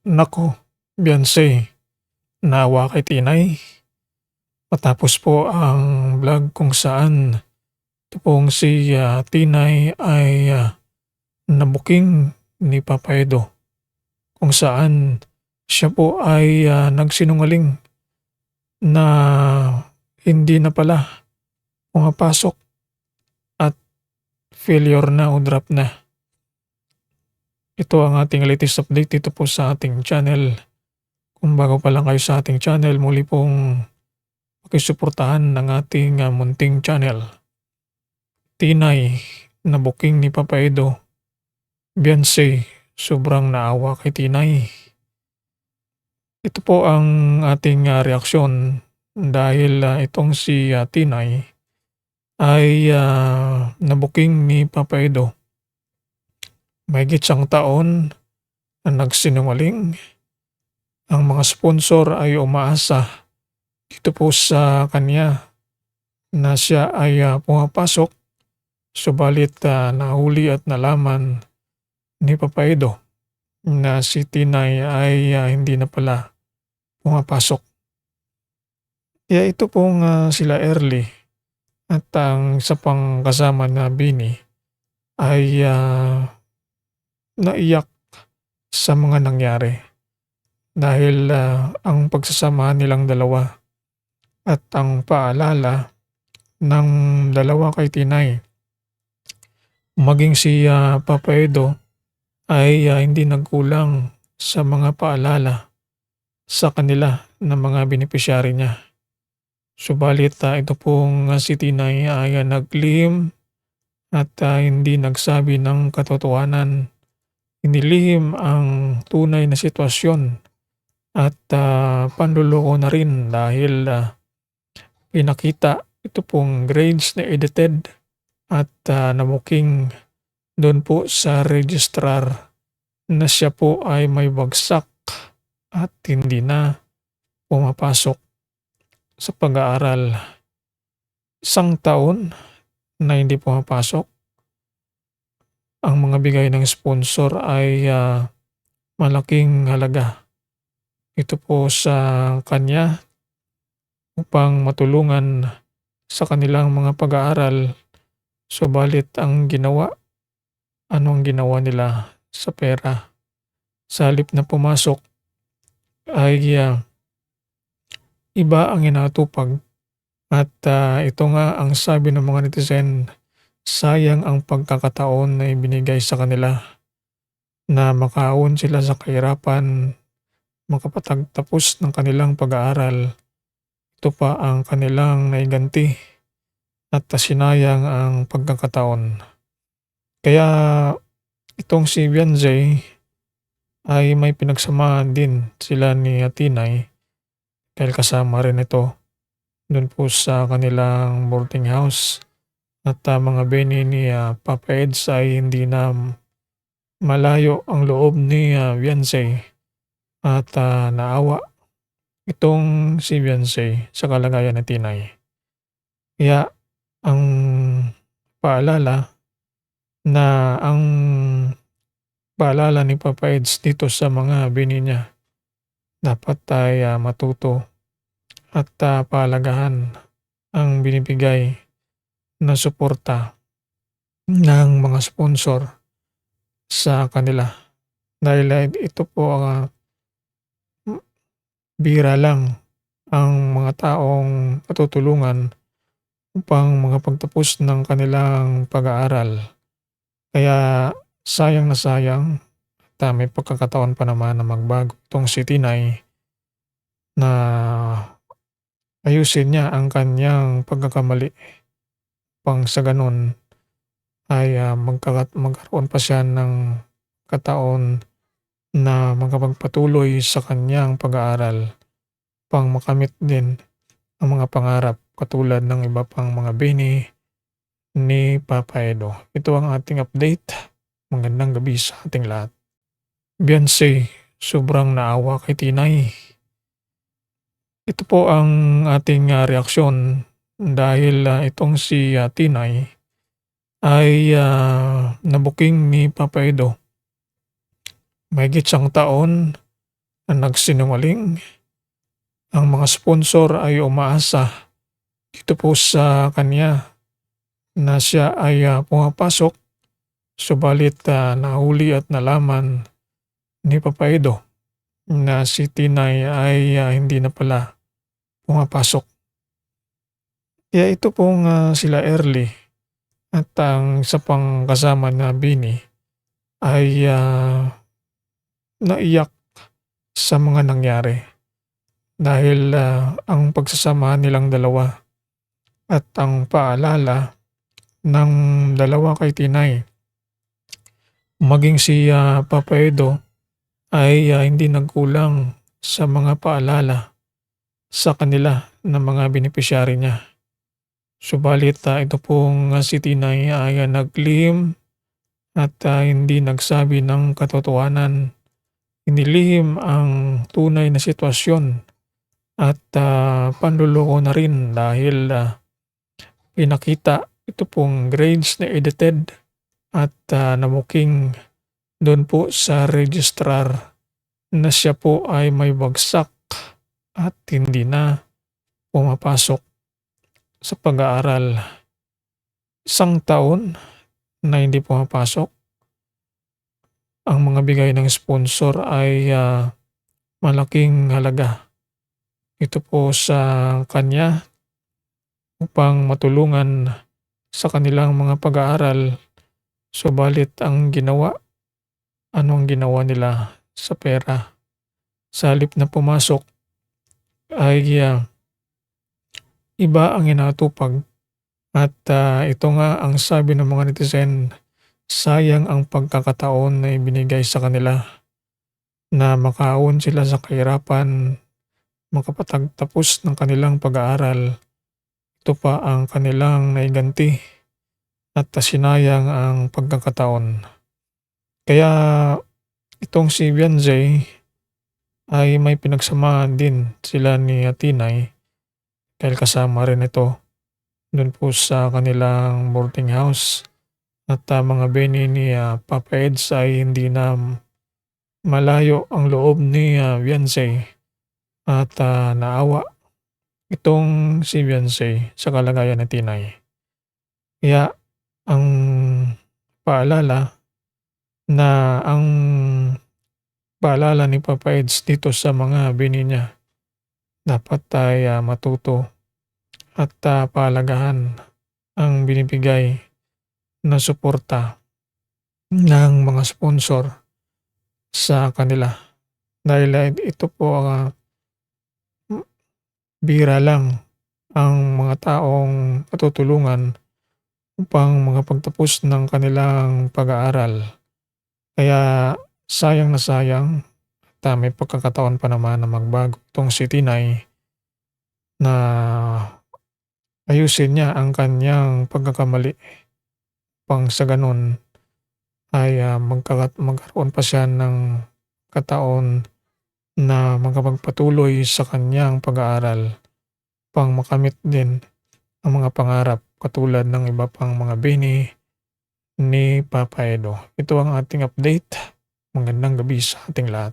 Naku, Beyonce, naawa kay Tinay. Matapos po ang vlog kung saan ito pong si Tinay ay nabuking ni Papa Edo, kung saan siya po ay nagsinungaling na hindi na pala pumapasok at failure na o drop na. Ito ang ating latest update dito po sa ating channel. Kung bago pa lang kayo sa ating channel, muli pong pakisuportahan ng ating munting channel. Tinay na booking ni Papa Edo. Beyonce, sobrang naawa kay Tinay. Ito po ang ating reaksyon dahil itong si Tinay ay nabuking ni Papa Edo. Mahigit isang taon na nagsinungaling. Ang mga sponsor ay umaasa dito po sa kanya na siya ay pumapasok, subalit nahuli at nalaman ni Papa Edo na si Tinay ay hindi na pala pumapasok. Kaya ito pong sila Early at ang isa pang kasama na Bini ay naiyak sa mga nangyari dahil ang pagsasamahan nilang dalawa at ang paalala ng dalawa kay Tinay, maging si Papa Edo ay hindi nagkulang sa mga paalala sa kanila ng mga benepisyari niya. Subalit ito pong si Tinay ay naglihim at hindi nagsabi ng katotohanan. Inilihim ang tunay na sitwasyon at panluloko na rin dahil pinakita ito pong grades na edited at nabuking doon po sa registrar na siya po ay may bagsak at hindi na pumapasok sa pag-aaral. Isang taon na hindi pumapasok. Ang mga bigay ng sponsor ay malaking halaga. Ito po sa kanya upang matulungan sa kanilang mga pag-aaral. Subalit ang ginawa, ano ang ginawa nila sa pera? Sa halip na pumasok ay iba ang inatupag at ito nga ang sabi ng mga netizen, sayang ang pagkakataon na ibinigay sa kanila na makaahon sila sa kahirapan, makapagtapos ng kanilang pag-aaral. Ito pa ang kanilang naiganti at sinayang ang pagkakataon. Kaya itong si Beyonce ay may pinagsamahan din sila ni Tinay dahil kasama rin ito doon po sa kanilang boarding house. At mga beni ni Papa Eds ay hindi na malayo ang loob ni Beyonce at naawa itong si Beyonce sa kalagayan ni Tinay. Kaya ang paalala ni Papa Eds dito sa mga beni niya, dapat ay matuto at pahalagahan ang binibigay na suporta ng mga sponsor sa kanila. Dahil ito po bihira lang ang mga taong matutulungan upang makapagtapos ng kanilang pag-aaral. Kaya sayang na sayang at may pagkakataon pa naman na magbago itong si Tinay na ayusin niya ang kanyang pagkakamali pang sa ganun ay magkaroon pa siya ng kataon na makapagpatuloy sa kanyang pag-aaral pang makamit din ang mga pangarap katulad ng iba pang mga bini ni Papa Edo. Ito ang ating update. Magandang gabi sa ating lahat. Beyonce, sobrang naawa kay Tinay. Ito po ang ating reaksyon dahil itong si Tinay ay nabuking ni Papa Edo. Mahigit isang taon na nagsinungaling. Ang mga sponsor ay umaasa dito po sa kanya na siya ay pumapasok, subalit nahuli at nalaman ni Papa Edo na si Tinay ay hindi na pala pumapasok. Kaya ito pong sila Early at ang isa pang kasama na Bini ay naiyak sa mga nangyari dahil ang pagsasamahan nilang dalawa at ang paalala ng dalawa kay Tinay maging si Papa Edo ay hindi nagkulang sa mga paalala sa kanila ng mga benepisyari niya. Subalit ito pong si Tinay ay naglihim at hindi nagsabi ng katotohanan. Inilihim ang tunay na sitwasyon at panluloko na rin dahil pinakita ito pong grades na edited at nabuking doon po sa registrar na siya po ay may bagsak at hindi na pumapasok sa pag-aaral. 1 taon na hindi pumapasok. Ang mga bigay ng sponsor ay malaking halaga. Ito po sa kanya upang matulungan sa kanilang mga pag-aaral. Subalit ang ginawa, anong ginawa nila sa pera? Sa halip na pumasok ay iba ang inatupag at ito nga ang sabi ng mga netizen, sayang ang pagkakataon na ibinigay sa kanila na makaahon sila sa kahirapan, makapagtapos ng kanilang pag-aaral. Ito pa ang kanilang naiganti at sinayang ang pagkakataon. Kaya itong si Bianzay ay may pinagsamahan din sila ni Tinay dahil kasama rin ito doon po sa kanilang boarding house at mga beni ni Papa Eds ay hindi na malayo ang loob ni Bianzay at naawa itong si Bianzay sa kalagayan ni Tinay. Kaya ang paalala ni Papa Eds dito sa mga bini niya, dapat ay matuto at pahalagahan ang binibigay na suporta ng mga sponsor sa kanila. Dahil ito po bihira lang ang mga taong patutulungan upang makapagtapos ng kanilang pag-aaral. Kaya sayang na sayang at may pagkakataon pa naman na magbago itong si Tinay na ayusin niya ang kanyang pagkakamali pang sa ganun ay magkaroon pa siya ng kataon na makapagpatuloy sa kanyang pag-aaral pang makamit din ang mga pangarap katulad ng iba pang mga bini ni Papa Edo. Ito ang ating update. Magandang gabi sa ating lahat.